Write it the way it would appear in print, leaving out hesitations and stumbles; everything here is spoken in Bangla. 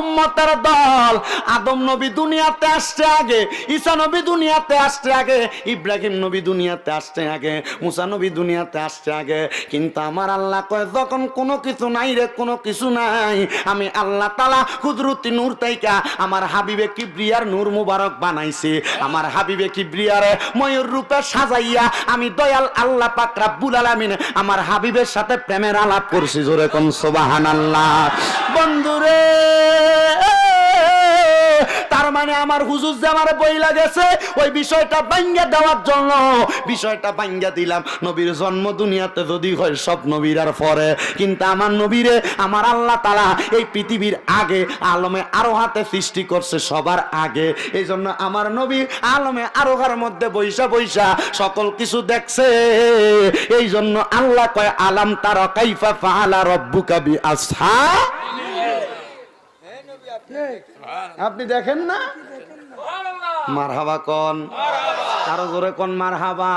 উম্মতের দল। আদম নবী দুনিয়াতে আসছে আগে, ঈসা নবী দুনিয়াতে আসছে আগে, ইব্রাহিম নবী দুনিয়াতে আসছে আগে, মুসা নবী দুনিয়াতে আসছে আগে। কিন্তু আমার আল্লাহ কয় যখন কোনো কিছু নাই রে, কোনো কিছু নাই, আমি আল্লাহ তাআলা কুদরতি নূর তাইকা আমার হাবিবে কিবরিয়ার নূর মুবারক বানাইছি। আমার হাবিবে কিবরিয়ারে ময়ূর রূপে সাজাইয়া আমি দয়াল আল্লাহ পাক রব্বুল আলামিন আমার হাবিবের সাথে প্রেমের আলাপ করছি। জোরে কোন সুবহানাল্লাহ। বন্ধুরে, তার মানে আমার হুজুর যে আমার বই লাগেছে ওই বিষয়টা ভাঙ্গা দেওয়ার জন্য বিষয়টা ভাঙ্গা দিলাম। নবীর জন্ম দুনিয়াতে যদি হয় সব নবীরার পরে, কিন্তু আমার নবীরে আমার আল্লাহ তাআলা এই পৃথিবীর আগে আলমে আরোহাতে সৃষ্টি করছে সবার আগে। এই জন্য আমার নবী আলমে আরোহার মধ্যে বৈশা বৈশা সকল কিছু দেখছে। এই জন্য আল্লাহ কয় আলাম তারা কাইফা ফাআলা রাব্বুকা আপনি দেখেন না? মারহাবা কোন, আরো জোরে কোন মারহাবা।